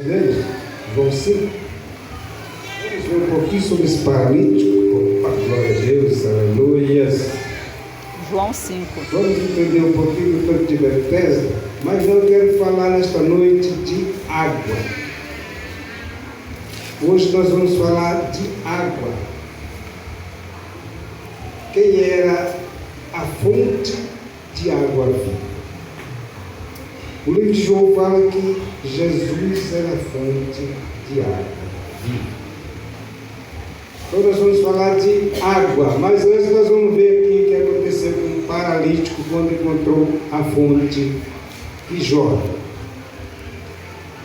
João 5. Vamos ver um pouquinho sobre esse paralítico. Glória a Deus, aleluias. João 5. Vamos entender um pouquinho do tanque de Betesda, mas eu quero falar nesta noite de água. Hoje nós vamos falar de água. Quem era a fonte de água viva? O livro de João fala que Jesus era a fonte de água viva. Então nós vamos falar de água, mas antes nós vamos ver aqui o que aconteceu com o paralítico quando encontrou a fonte que jorra.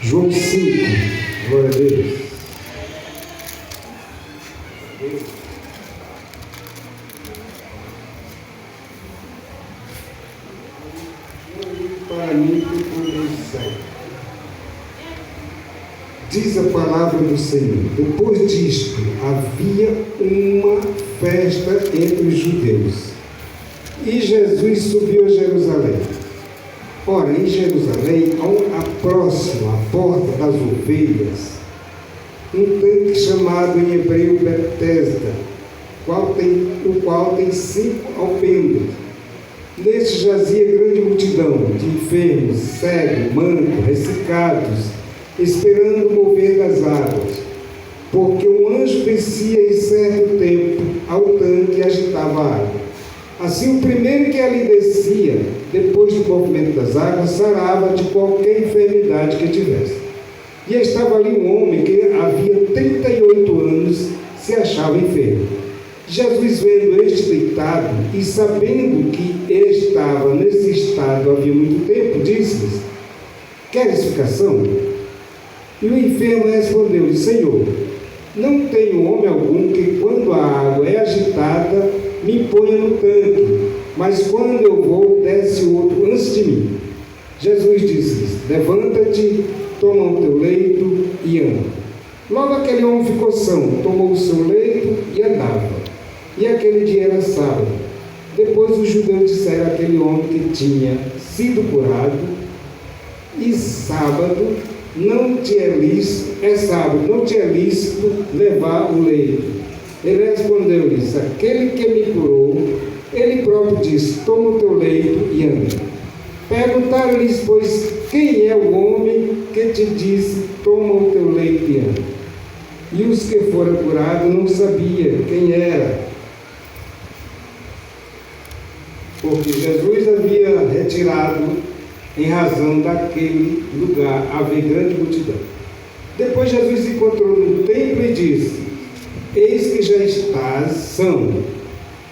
João 5, glória a Deus. Diz a palavra do Senhor: depois disto havia uma festa entre os judeus, e Jesus subiu a Jerusalém. Ora, em Jerusalém, próximo à porta das ovelhas, um tanque chamado em hebreu Betesda, o qual tem 5 alpendres. Neste jazia grande multidão de enfermos, cegos, mancos, ressecados, esperando o mover das águas, porque um anjo descia em certo tempo ao tanque e agitava a água. Assim, o primeiro que ali descia, depois do movimento das águas, sarava de qualquer enfermidade que tivesse. E estava ali um homem que havia 38 anos, se achava enfermo. Jesus, vendo este deitado e sabendo que estava nesse estado havia muito tempo, disse-lhes: queres explicação? E o enfermo respondeu-lhe: Senhor, não tenho homem algum que, quando a água é agitada, me ponha no tanque, mas quando eu vou, desce outro antes de mim. Jesus disse-lhes: levanta-te, toma o teu leito e anda. Logo aquele homem ficou são, tomou o seu leito e andava. E aquele dia era sábado. Depois os judeus disseram àquele homem que tinha sido curado: e sábado não te é lícito levar o leito. Ele respondeu-lhes: aquele que me curou, ele próprio disse: toma o teu leito e anda. Perguntaram-lhes, pois, quem é o homem que te disse: toma o teu leito e anda? E os que foram curados não sabiam quem era, porque Jesus havia retirado em razão daquele lugar haver grande multidão. Depois Jesus se encontrou no templo e disse: eis que já estás são,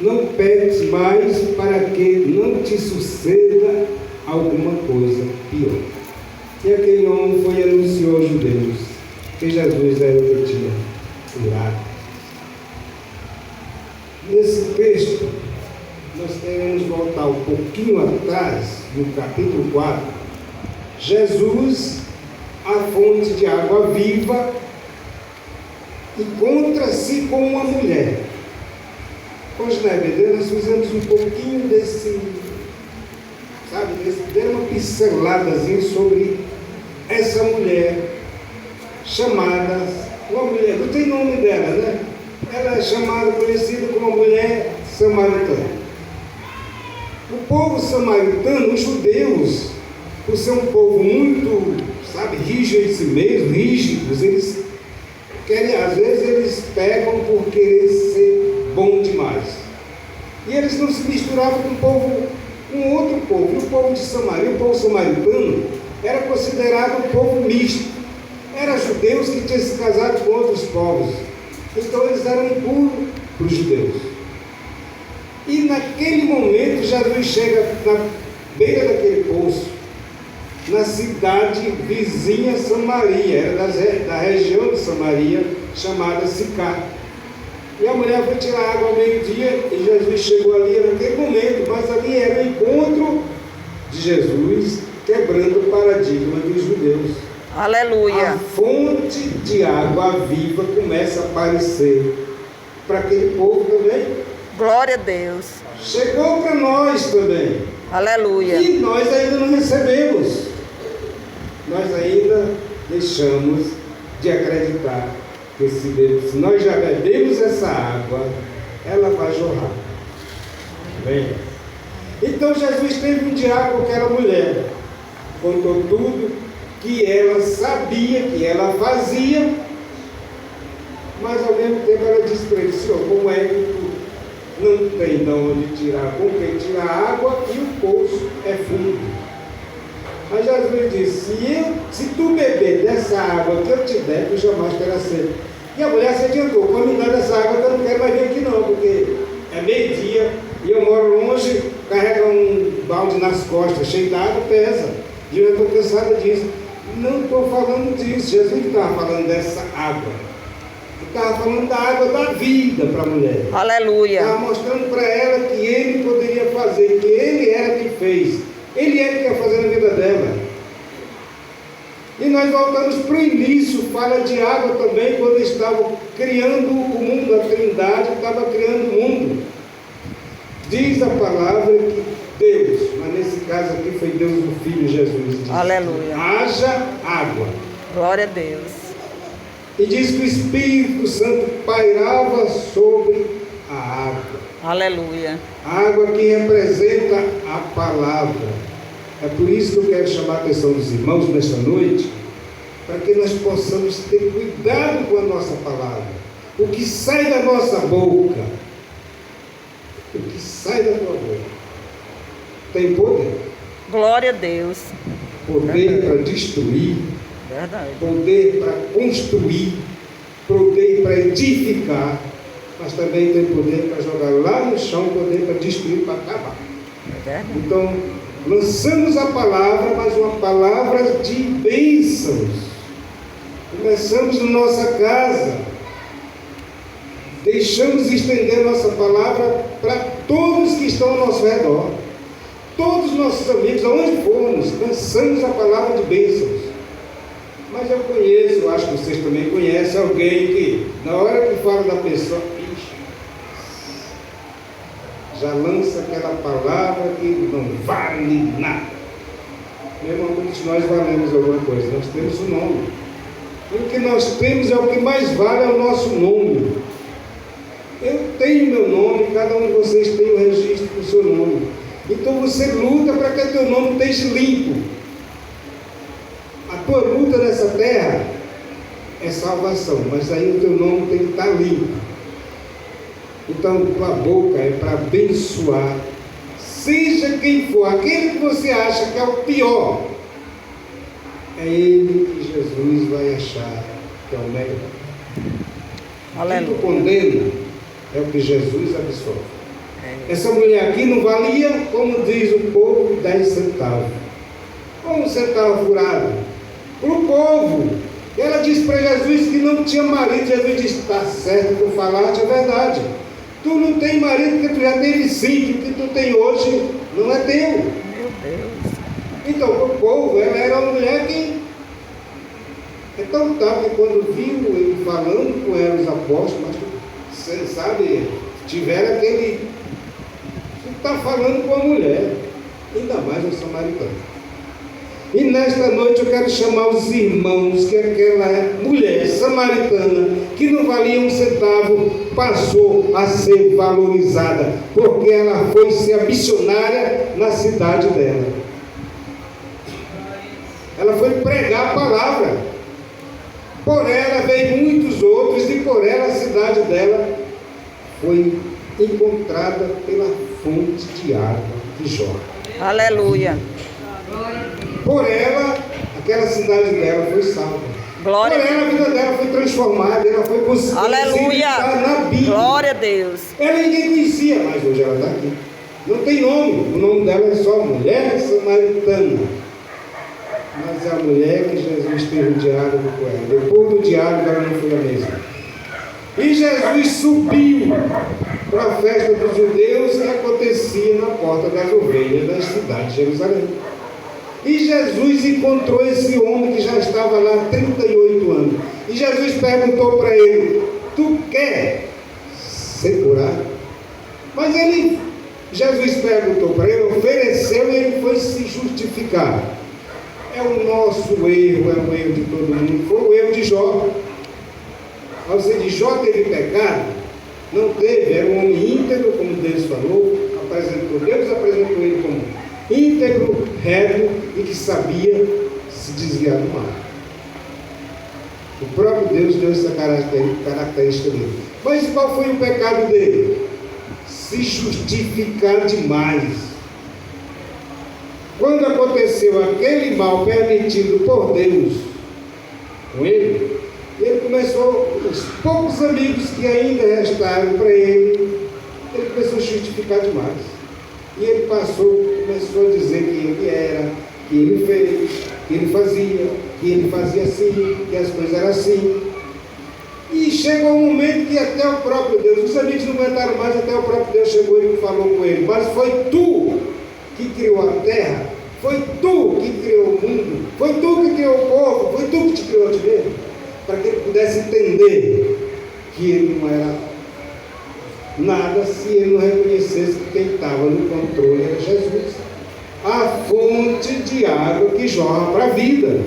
não peques mais, para que não te suceda alguma coisa pior. E aquele homem foi e anunciou aos judeus que Jesus era o que tinha curado. Nesse texto nós queremos voltar um pouquinho atrás, no capítulo 4, Jesus, a fonte de água viva, encontra-se com uma mulher. Hoje na EBD nós fizemos um pouquinho desse, deu uma pinceladazinha sobre essa mulher, chamada, uma mulher, não tem nome dela, né? Ela é chamada, conhecida como a mulher samaritana. O povo samaritano, os judeus, por ser um povo muito, rígido em si mesmo, rígidos, eles querem, às vezes eles pegam por querer ser bom demais. E eles não se misturavam com outro povo. E o povo de Samaria, o povo samaritano, era considerado um povo misto. Eram judeus que tinham se casado com outros povos. Então eles eram impuros para os judeus. E naquele momento Jesus chega na beira daquele poço, na cidade vizinha Samaria, era da região de Samaria, chamada Sicar. E a mulher foi tirar água ao meio-dia, e Jesus chegou ali naquele momento, mas ali era o encontro de Jesus, quebrando o paradigma dos judeus. Aleluia! A fonte de água viva começa a aparecer para aquele povo também. Glória a Deus. Chegou para nós também. Aleluia. E nós ainda não recebemos. Nós ainda deixamos de acreditar que se nós já bebemos essa água, ela vai jorrar. Bem, então Jesus teve um diálogo com aquela mulher, contou tudo que ela sabia, que ela fazia, mas ao mesmo tempo ela disse para ele: Senhor, como é que tu não tem de onde tirar, com quem tirar água e o poço é fundo? Mas Jesus disse: se tu beber dessa água que eu te der, tu jamais terás sede. E a mulher se adiantou: quando me dá dessa água, eu não quero mais vir aqui não, porque é meio-dia e eu moro longe, carrega um balde nas costas, cheio de água, pesa. E eu estou cansada disso. Não estou falando disso. Jesus não estava falando dessa água. Ele estava falando da água da vida para a mulher. Aleluia. Estava mostrando para ela que ele poderia fazer, que ele era quem fez. Ele era quem ia fazer na vida dela. E nós voltamos para o início, fala de água também, quando estava criando o mundo, a Trindade estava criando o mundo. Diz a palavra que Deus, mas nesse caso aqui foi Deus o Filho Jesus, diz: aleluia. Haja água. Glória a Deus. E diz que o Espírito Santo pairava sobre a água. Aleluia. A água que representa a palavra. É por isso que eu quero chamar a atenção dos irmãos nesta noite, para que nós possamos ter cuidado com a nossa palavra. O que sai da nossa boca, o que sai da tua boca, tem poder. Glória a Deus. Poder para destruir, Verdade. poder para construir, poder para edificar, mas também tem poder para jogar lá no chão, poder para destruir, para acabar. É verdade. Então, lançamos a palavra, mas uma palavra de bênçãos. Começamos na nossa casa, deixamos estender nossa palavra para todos que estão ao nosso redor. Todos os nossos amigos, aonde formos, lançamos a palavra de bênçãos. Mas eu conheço, eu acho que vocês também conhecem alguém que, na hora que fala da pessoa, já lança aquela palavra que não vale nada. Meu irmão, todos nós valemos alguma coisa, nós temos um nome. E o que nós temos é o que mais vale, é o nosso nome. Eu tenho meu nome, cada um de vocês tem o registro do seu nome. Então você luta para que teu nome esteja limpo. A tua luta nessa terra é salvação, mas aí o teu nome tem que estar limpo. Então, tua boca é para abençoar, seja quem for, aquele que você acha que é o pior, é ele que Jesus vai achar que é o melhor. Aleluia. O que tu condena é o que Jesus absorve. Essa mulher aqui não valia, como diz o povo, 10 centavos. Como um centavo furado. Para o povo. Ela disse para Jesus que não tinha marido. Jesus disse: está certo, tu falaste a verdade. Tu não tem marido porque tu já teve 5, o que tu tem hoje não é teu. Meu Deus. Então, para o povo, ela era uma mulher que é tão tal que quando viu ele falando com ela, os apóstolos, você sabe, tiveram aquele que está falando com a mulher, ainda mais o samaritano. E nesta noite eu quero chamar os irmãos que aquela mulher samaritana, que não valia um centavo, passou a ser valorizada, porque ela foi ser a missionária na cidade dela. Ela foi pregar a palavra. Por ela veio muitos outros, e por ela a cidade dela foi encontrada pela fonte de água que jorra. Aleluia. Por ela, aquela cidade dela foi salva. Glória. Por ela, a vida dela foi transformada, ela foi conseguida Aleluia. na Bíblia. Glória a Deus. Ela ninguém conhecia, mas hoje ela está aqui. Não tem nome, o nome dela é só Mulher Samaritana. Mas é a mulher que Jesus teve o diálogo com ela. Depois do diálogo, ela não foi a mesma. E Jesus subiu para a festa dos judeus que acontecia na porta das ovelhas da cidade de Jerusalém. E Jesus encontrou esse homem que já estava lá há 38 anos. E Jesus perguntou para ele: tu quer ser curado? Mas Jesus perguntou para ele, ofereceu, e ele foi se justificar. É o nosso erro, é o erro de todo mundo. Foi o erro de Jó. Ao ser de Jó teve pecado? Não teve, era um homem íntegro, como Deus falou, Deus apresentou ele como íntegro, reto e que sabia se desviar do mal. O próprio Deus deu essa característica dele. Mas qual foi o pecado dele? Se justificar demais. Quando aconteceu aquele mal permitido por Deus com ele, ele começou, os poucos amigos que ainda restaram para ele começou a justificar demais. E ele começou a dizer quem ele era, que ele fez, que ele fazia assim, que as coisas eram assim. E chegou um momento que até o próprio Deus, os amigos não aguentaram mais, até o próprio Deus chegou e falou com ele: mas foi tu que criou a terra, foi tu que criou o mundo, foi tu que criou o povo, foi tu que te criou a ti mesmo, para que ele pudesse entender que ele não era nada se ele não reconhecesse que quem estava no controle era Jesus, a fonte de água que jorra para a vida.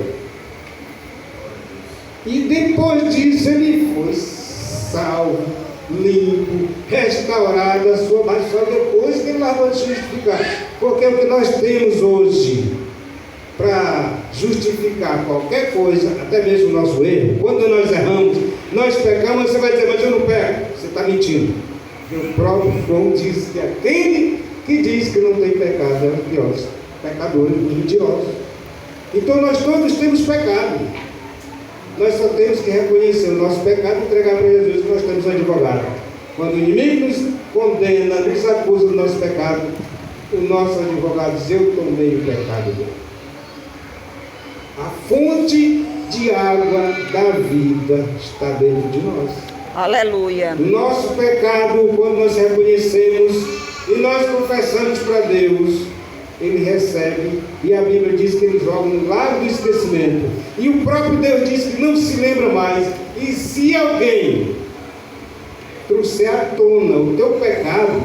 E depois disso ele foi salvo, limpo, restaurado a sua, mas só depois que ele largou de justificar. Porque o que nós temos hoje para justificar qualquer coisa, até mesmo o nosso erro, quando nós erramos, nós pecamos, você vai dizer: mas eu não peco. Você está mentindo. O próprio João disse que aquele que diz que não tem pecado é o pior, pecadores, mentirosos. Então nós todos temos pecado. Nós só temos que reconhecer o nosso pecado e entregar para Jesus, que nós temos um advogado. Quando o inimigo nos condena, nos acusa do nosso pecado, o nosso advogado diz: eu tomei o pecado dele. A fonte de água da vida está dentro de nós. Aleluia. O nosso pecado, quando nós reconhecemos e nós confessamos para Deus, Ele recebe, e a Bíblia diz que Ele joga no lago do esquecimento. E o próprio Deus diz que não se lembra mais. E se alguém trouxer à tona o teu pecado,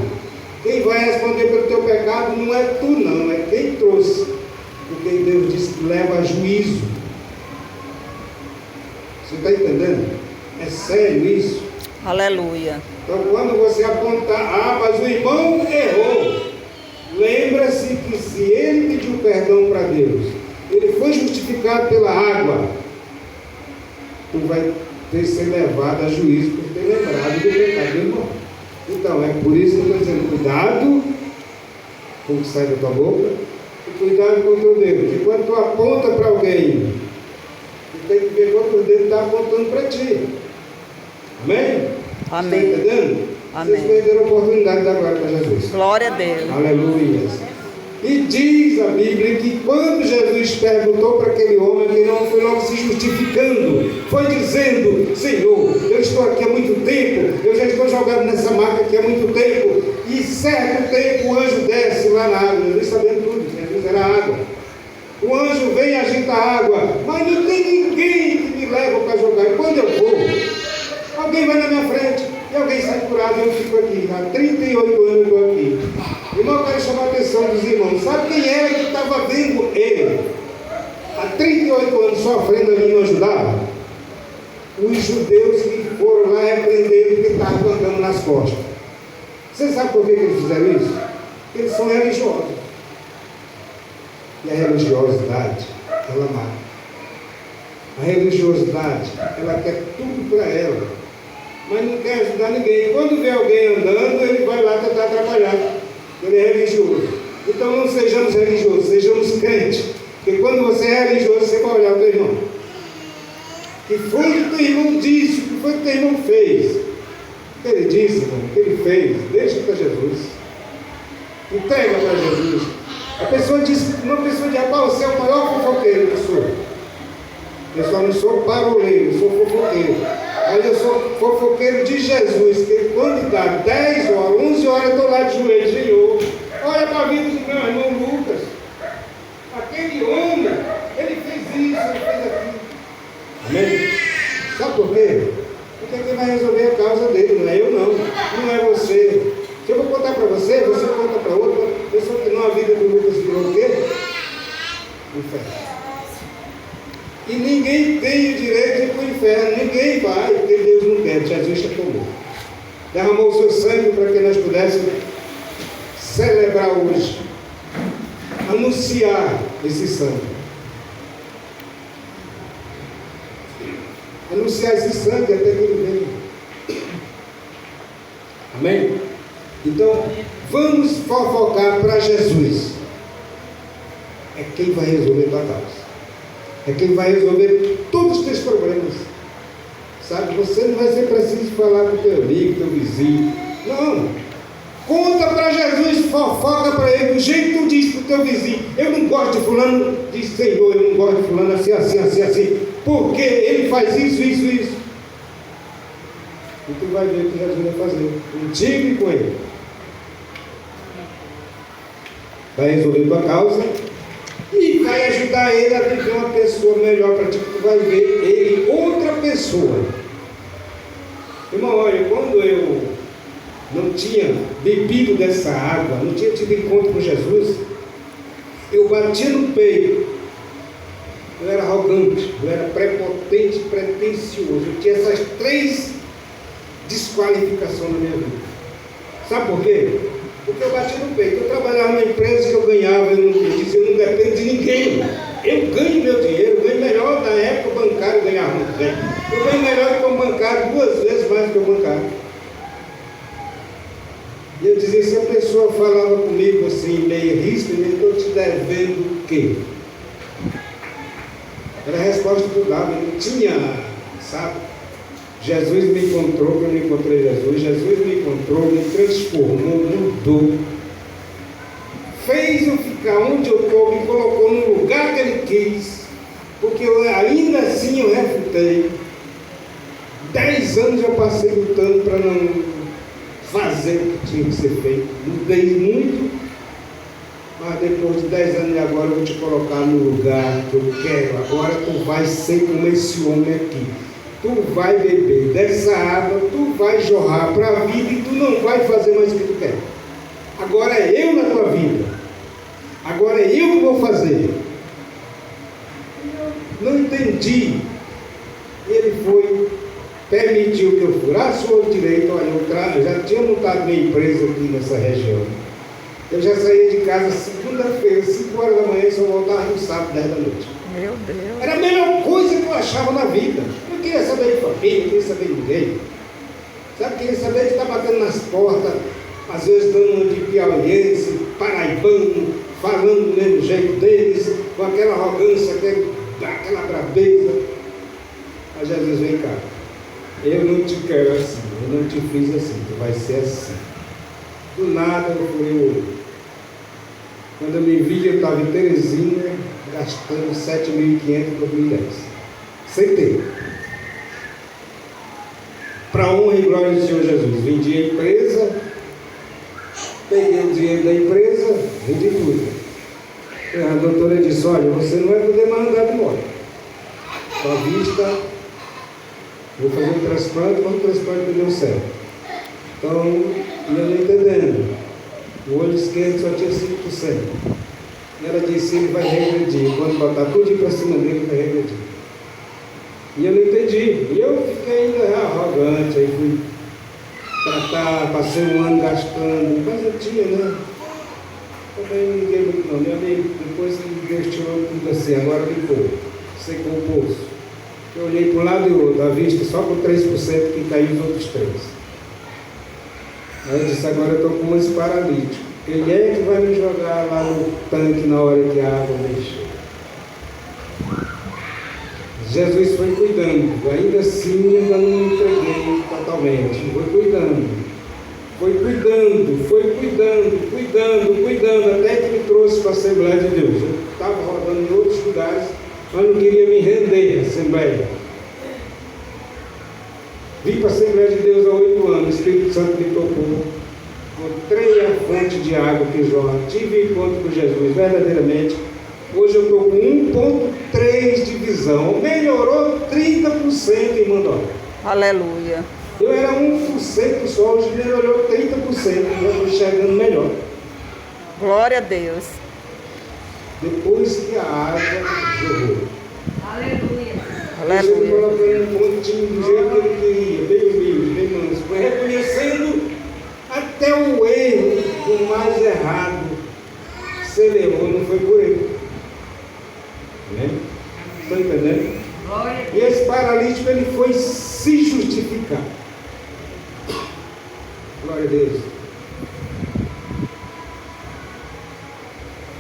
quem vai responder pelo teu pecado não é tu não, é quem trouxe. Porque Deus diz que leva a juízo. Você está entendendo? É sério isso? Aleluia. Então quando você apontar: mas o irmão errou, lembra-se que se ele pediu perdão para Deus, ele foi justificado pela água, tu vai ter que ser levado a juízo por ter lembrado do pecado do irmão. Então é por isso que eu estou dizendo: cuidado com o que sai da tua boca e cuidado com o teu dedo. Porque quando tu aponta para alguém, tu tem que ver quanto o dedo está apontando para ti. Amém? Amém. Está entendendo? Amém. Vocês perderam a oportunidade de dar glória para Jesus. Glória a Deus. Aleluia. E diz a Bíblia que quando Jesus perguntou para aquele homem, ele não foi logo se justificando, foi dizendo: Senhor, eu estou aqui há muito tempo, eu já estou jogado nessa marca aqui há muito tempo, e certo tempo o anjo desce lá na água. Jesus sabendo tudo, Jesus era água. O anjo vem e agita a água, mas não tem ninguém que me leva para jogar. E quando eu vou, alguém vai na minha frente e alguém sai curado e eu fico aqui. Há 38 anos eu estou aqui. Irmão, eu quero chamar a atenção dos irmãos. Sabe quem era que estava vendo ele há 38 anos sofrendo ali e não ajudava? Os judeus que foram lá repreender ele porque estavam andando nas costas. Você sabe por que eles fizeram isso? Porque eles são religiosos. E a religiosidade, ela mata. A religiosidade, ela quer tudo para ela, mas não quer ajudar ninguém. Quando vê alguém andando, ele vai lá tentar atrapalhar. Ele é religioso. Então não sejamos religiosos, sejamos crentes. Porque quando você é religioso, você vai olhar o teu irmão. O que foi que o teu irmão disse? O que foi que o teu irmão fez? O que ele disse, irmão? O que ele fez? Deixa para Jesus. Entrega para Jesus. A pessoa diz, uma pessoa diz: rapaz, você é o maior fofoqueiro que eu sou. Eu só não sou paroleiro, eu sou fofoqueiro. Mas eu sou fofoqueiro de Jesus, que quando dá 10 horas, 11 horas, eu estou lá de joelho: Senhor, olha para a vida do meu irmão Lucas. Aquele homem, ele fez isso, ele fez aquilo. Amém? Sabe por quê? Porque quem vai resolver a causa dele, não é eu não. Não é você. Se eu vou contar para você, você conta para outra pessoa, que não, a vida do Lucas virou o quê? Inferno. E ninguém tem o direito de ir para o inferno. Ninguém vai, porque Deus não quer. Jesus já tomou. Derramou o seu sangue para que nós pudéssemos celebrar hoje. Anunciar esse sangue. Anunciar esse sangue até que ele venha. Amém? Então, vamos fofocar para Jesus. É quem vai resolver tua causa. É quem vai resolver todos os teus problemas. Sabe? Você não vai ser preciso falar com teu amigo, teu vizinho. Não. Conta para Jesus, fofoca para ele, do jeito que tu diz para o teu vizinho. Eu não gosto de fulano, diz Senhor, eu não gosto de fulano assim, assim, assim, assim. Porque ele faz isso, isso, isso. E tu vai ver o que Jesus vai fazer. Contigo e com ele. Vai resolver tua causa e vai ajudar ele a viver uma pessoa melhor para ti. Tu vai ver ele outra pessoa. Irmão, olha, quando eu não tinha bebido dessa água, não tinha tido encontro com Jesus, eu batia no peito. Eu era arrogante, eu era prepotente, pretencioso. Eu tinha essas 3 desqualificações na minha vida. Sabe por quê? Porque eu bati no peito. Eu trabalhava numa empresa que eu ganhava, eu dizia, eu não dependo de ninguém. Eu ganho meu dinheiro, eu ganho melhor. Na época o bancário ganhava muito bem. Eu ganho melhor que o bancário, 2 vezes mais que o bancário. E eu dizia, se a pessoa falava comigo assim, meio ríspido, eu estou te devendo o quê? Era a resposta que eu dava, eu não tinha, sabe? Jesus me encontrou, eu não encontrei Jesus. Jesus me encontrou, me transformou, mudou. Fez eu ficar onde eu estou, me colocou no lugar que Ele quis. Porque ainda assim eu refutei. 10 anos eu passei lutando para não fazer o que tinha que ser feito. Mudei muito, mas depois de 10 anos agora eu vou te colocar no lugar que eu quero. Agora tu vai ser como esse homem aqui. Tu vai beber dessa água, tu vai jorrar para a vida e tu não vai fazer mais o que tu quer. Agora é eu na tua vida. Agora é eu que vou fazer. Não entendi. Ele foi, permitiu que eu furasse o outro direito. Olha, eu já tinha montado minha empresa aqui nessa região. Eu já saía de casa segunda-feira, 5 horas da manhã, e só voltava no sábado, 10 da noite. Meu Deus. Era a melhor coisa que eu achava na vida. Eu não queria saber de família, não queria saber de ninguém. Sabe, queria saber de estar batendo nas portas, às vezes dando de piauiense, paraibano, falando do mesmo jeito deles, com aquela arrogância, aquela braveza. Mas Jesus, vem cá. Eu não te quero assim, eu não te fiz assim, tu vai ser assim. Do nada eu fui o olho. Quando eu me vi, eu estava em Teresina, gastando 7.500 em 2010. Sem ter. Para a honra e glória do Senhor Jesus. Vendi a empresa, peguei o dinheiro da empresa, vendi tudo. A doutora disse, olha, você não vai poder mais andar de moto. Com a vista, vou fazer um transplante, mas o transplante não deu certo. Então, eu não entendendo. O olho esquerdo só tinha 5%. E ela disse, ele vai regredir. Quando botar tudo para cima dele, ele vai regredir. E eu não entendi. E eu fiquei ainda arrogante. Aí fui tratar, passei um ano gastando. Mas eu tinha, né? Também não liguei muito não. Meu amigo, depois Deus tirou tudo assim. Agora limpou. Secou o poço. Eu olhei para um lado e outro. A vista só com 3% que caiu os outros 3%. Aí eu disse, agora eu estou com esse paralítico. Quem é que vai me jogar lá no tanque na hora que a água mexer? Jesus foi cuidando. Ainda assim, ainda não me entreguei totalmente. Foi cuidando. Foi cuidando, até que me trouxe para a Assembleia de Deus. Eu estava rodando em outros lugares, mas não queria me render à Assembleia. Vim para a Assembleia de Deus há 8 anos, o Espírito Santo me tocou. Encontrei a fonte de água que jorra, tive encontro com Jesus, verdadeiramente. Hoje eu estou com 1,3 de visão, melhorou 30% em Mandoré. Aleluia. Eu era 1% só, hoje melhorou 30%, já estou enxergando melhor. Glória a Deus. Depois que a água jorrou. Aleluia. Deixa ele Aleluia. colocando um pontinho do jeito que ele queria, bem humilde, bem manso, foi reconhecendo até o erro, o mais errado, se levou, não foi por ele. Né? Estão entendendo? E esse paralítico, ele foi se justificar. Glória a Deus.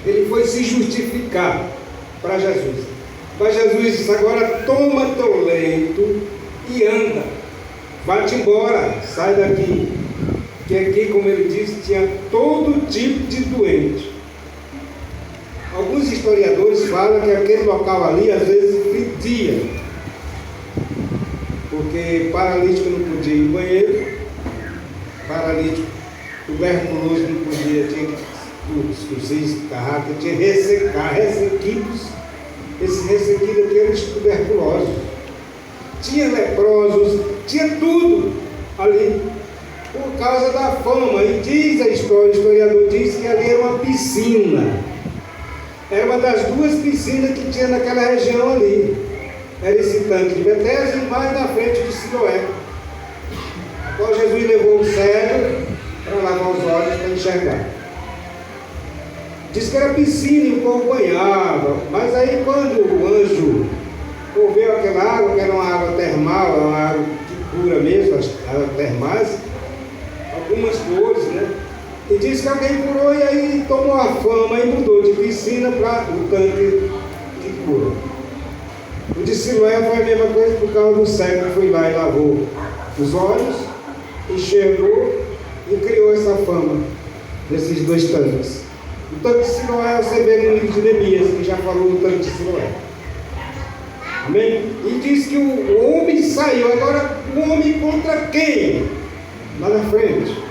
Ele foi se justificar para Jesus. Mas Jesus disse: agora toma teu leito e anda. Vai-te embora, sai daqui. Que aqui, como ele disse, tinha todo tipo de doente. Alguns historiadores falam que aquele local ali às vezes fedia, porque paralítico não podia ir ao banheiro, paralítico, tuberculoso não podia, tinha que tossir, carraca, tinha que ressecar, ressequidos. Esses ressequidos aqui eram tuberculosos, tinha leprosos, tinha tudo ali, por causa da fama. E diz a história, o historiador diz que ali era uma piscina. Era uma das duas piscinas que tinha naquela região ali. Era esse tanque de Betesda e mais na frente de Siloé. A qual Jesus levou o cego para lavar os olhos para enxergar. Diz que era piscina e o povo banhava. Mas aí quando o anjo ouviu aquela água, que era uma água termal, uma água que cura mesmo, as águas termais, algumas cores, né? E disse que alguém curou e aí tomou a fama e mudou de piscina para o tanque de cura. O de Siloé foi a mesma coisa por causa do cego que foi lá e lavou os olhos, enxergou e criou essa fama desses dois tanques. O tanque de Siloé você vê no livro de Neemias, que já falou do tanque de Siloé. Amém? E diz que o homem saiu. Agora, o homem contra quem? Lá na frente.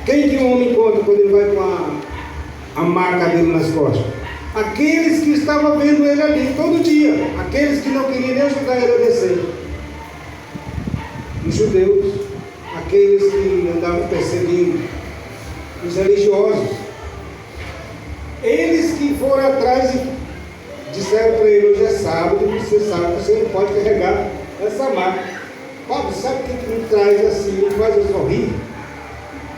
Quem que o homem encontra quando ele vai com a marca dele nas costas? Aqueles que estavam vendo ele ali todo dia. Aqueles que não queriam nem ajudar ele a descer. Os judeus. Aqueles que andavam perseguindo. Os religiosos. Eles que foram atrás e disseram para ele: hoje é sábado, você sabe que você não pode carregar essa marca. Paulo, sabe o que me traz assim, me faz eu sorrir?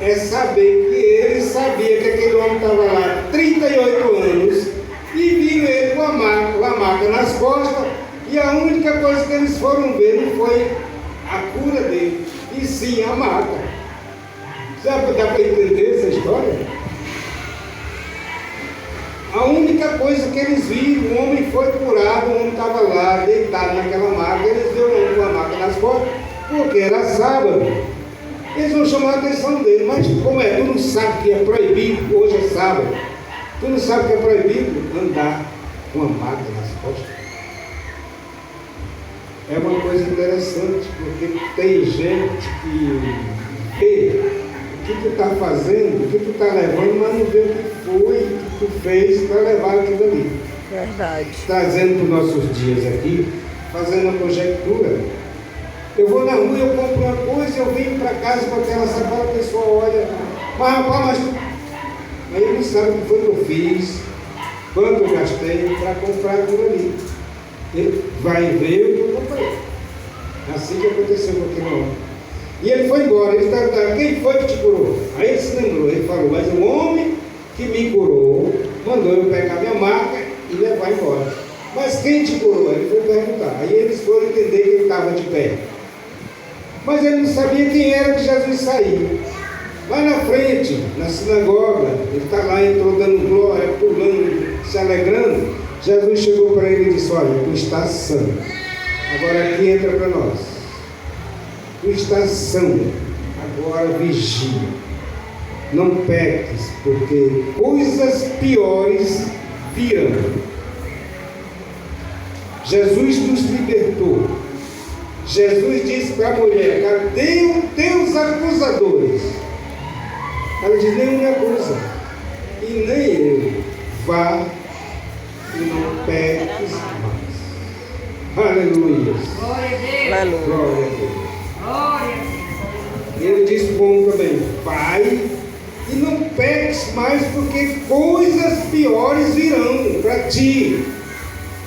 É saber que ele sabia que aquele homem estava lá 38 anos e viu ele com a marca nas costas, e a única coisa que eles foram ver não foi a cura dele, e sim a marca. Dá para entender essa história? A única coisa que eles viram, o homem foi curado, o homem estava lá, deitado naquela maca, eles viram o homem com a maca nas costas, porque era sábado. Eles vão chamar a atenção dele, mas como é? Tu não sabe que é proibido, hoje é sábado, tu não sabe que é proibido andar com a maca nas costas? É uma coisa interessante, porque tem gente que vê o que tu está fazendo, o que tu está levando, mas não vê o que foi, o que tu fez para levar aquilo ali. Verdade. Trazendo para os nossos dias aqui, fazendo uma conjectura. Eu vou na rua, eu compro uma coisa, eu venho para casa com aquela sacola, a pessoa olha, mas rapaz, aí ele não sabe o que foi que eu fiz, quanto eu gastei para comprar aquilo ali. Ele vai ver o que eu comprei. Assim que aconteceu com aquele homem. E ele foi embora, ele perguntaram: quem foi que te curou? Aí ele se lembrou, ele falou: mas o homem que me curou mandou eu pegar minha maca e levar embora. Mas quem te curou? Ele foi perguntar. Aí eles foram entender que ele estava de pé. Mas ele não sabia quem era que Jesus saiu. Lá na frente, na sinagoga, ele está lá, entrou dando glória, pulando, se alegrando. Jesus chegou para ele e disse: olha, tu estás sã. Agora aqui entra para nós. Tu estás sã. Agora vigia. Não peques, porque coisas piores virão. Jesus nos libertou. Jesus disse para a mulher: cadê os teus acusadores? Ela diz: nenhum me acusa, e nem eu. Vá e não peques mais. Aleluia. Glória a Deus. Aleluia. Glória a Deus. Glória a Deus. E ele disse bom também: vai e não peques mais, porque coisas piores virão para ti.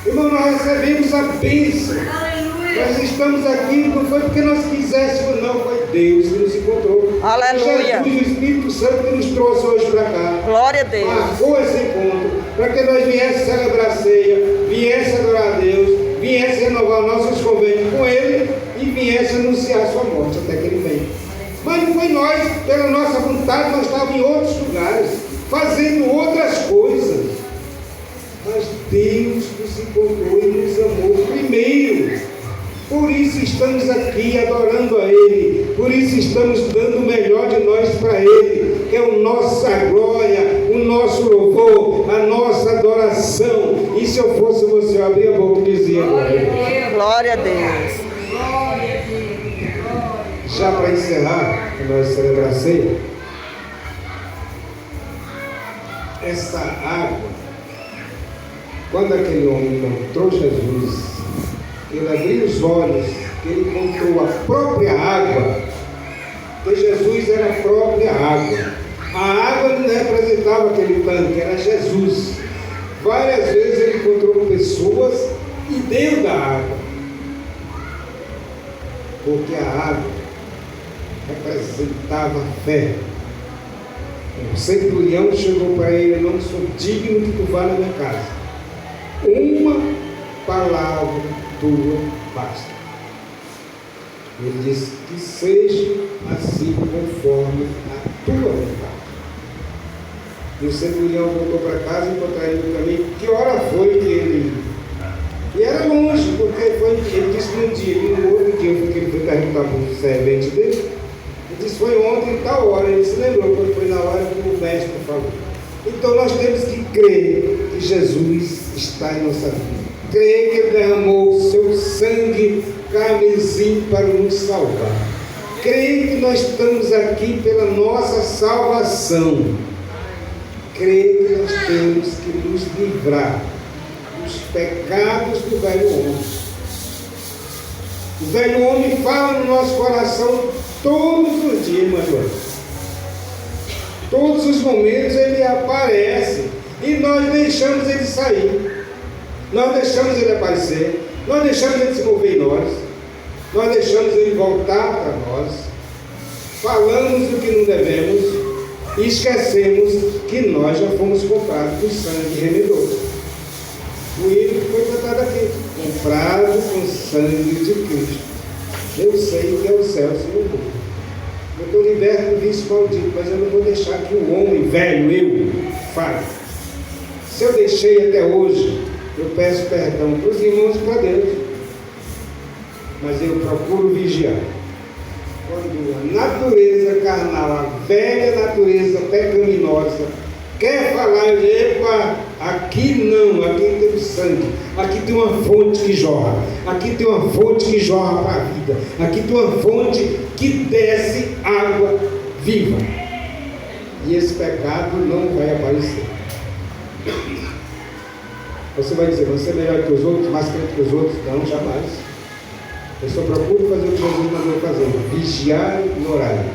Irmão, nós recebemos a bênção. Aleluia. Nós estamos aqui, não foi porque nós quiséssemos, não, foi Deus que nos encontrou. Aleluia. Jesus, o Espírito Santo que nos trouxe hoje para cá. Glória a Deus. Marcou esse encontro, para que nós viéssemos celebrar a ceia, viéssemos adorar a Deus, viéssemos renovar nossos convênios com Ele e viéssemos anunciar a sua morte até que Ele venha. Mas não foi nós, pela nossa vontade, nós estávamos em outros lugares, fazendo outras coisas. Mas Deus nos encontrou e nos amou primeiro. Por isso estamos aqui adorando a Ele. Por isso estamos dando o melhor de nós para Ele, que é a nossa glória, o nosso louvor, a nossa adoração. E se eu fosse você, eu abria a boca e dizia glória a Deus. Glória a Deus. Glória a Deus. Glória. Já para encerrar, que nós celebramos a ceia, essa água, quando aquele homem encontrou Jesus, ele abriu os olhos, ele encontrou a própria água, porque Jesus era a própria água. A água não representava aquele tanque, era Jesus. Várias vezes ele encontrou pessoas e deu da água, porque a água representava a fé. O centurião chegou para ele: eu não sou digno que tu vá na minha casa, uma palavra tua basta. Ele disse: que seja assim conforme a tua vontade. E o centurião voltou para casa e encontrou ele no caminho. Que hora foi que ele... E era longe, porque ele disse num dia, e no outro dia ele foi perguntar para o servente dele. Ele disse: foi ontem, tal hora. Ele se lembrou quando foi na hora que o mestre falou. Então nós temos que crer que Jesus está em nossa vida. Crer que Ele derramou o seu sangue carmesim para nos salvar. Crer que nós estamos aqui pela nossa salvação. Crer que nós temos que nos livrar dos pecados do velho homem. O velho homem fala no nosso coração todos os dias, irmão. Todos os momentos ele aparece e nós deixamos ele sair, nós deixamos ele aparecer, nós deixamos ele se mover em nós deixamos ele voltar para nós, falamos o que não devemos e esquecemos que nós já fomos comprados por sangue remedor. O hino que foi cantado aqui: comprado com sangue de Cristo. Eu sei que é o céu, Senhor. Eu estou liberto do vício maldito, mas eu não vou deixar que o homem velho, eu, fale. Se eu deixei até hoje, eu peço perdão para os irmãos e para Deus. Mas eu procuro vigiar. Quando a natureza carnal, a velha natureza pecaminosa, quer falar, eu digo: epa, aqui não, aqui tem o sangue, aqui tem uma fonte que jorra, aqui tem uma fonte que jorra para a vida, aqui tem uma fonte que desce água viva. E esse pecado não vai aparecer. Você vai dizer: você é melhor que os outros, mais crente que os outros? Não, jamais. Eu só procuro fazer o que Jesus mandou fazer: vigiar e orar.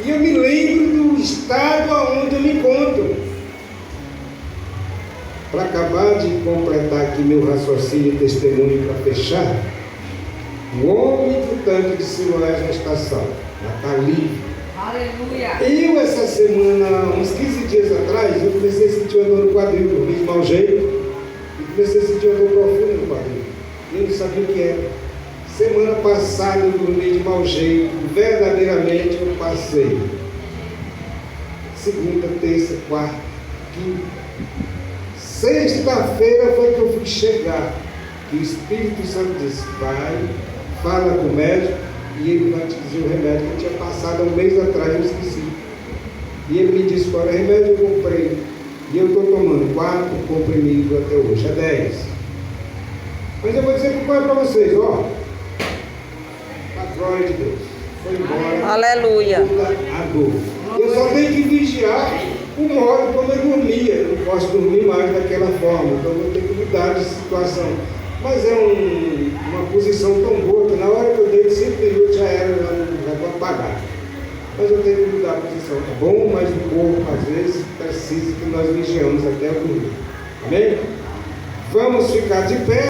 E eu me lembro do estado onde eu me encontro. Para acabar de completar aqui meu raciocínio e testemunho para fechar, o homem do tanque de Siloé já está salvo, já está livre. Aleluia. Eu, essa semana, uns 15 dias atrás, eu comecei a sentir uma dor no quadril, eu fiz mau jeito, e comecei a sentir uma dor profunda no quadril. E eu não sabia o que era. Semana passada eu dormi de mau jeito, verdadeiramente eu passei. Segunda, terça, quarta, quinta. Sexta-feira foi que eu fui chegar. E o Espírito Santo disse: vai, fala com o médico e ele vai te dizer o remédio que eu tinha passado há um mês atrás, eu esqueci. E ele me disse: qual é o remédio? Eu comprei. E eu estou tomando 4 comprimidos até hoje, é 10. Mas eu vou dizer que qual é para vocês, ó. A glória de Deus. Foi embora. Aleluia. A dor. Eu só tenho que vigiar o modo como eu dormia. Eu não posso dormir mais daquela forma, então eu vou ter que mudar de situação. Mas é uma posição tão boa que na hora que eu dei 5 minutos já estou apagado. Mas eu tenho que mudar a posição. É bom, mas o corpo às vezes precisa que nós vigiamos até o dormir. Amém? Vamos ficar de pé.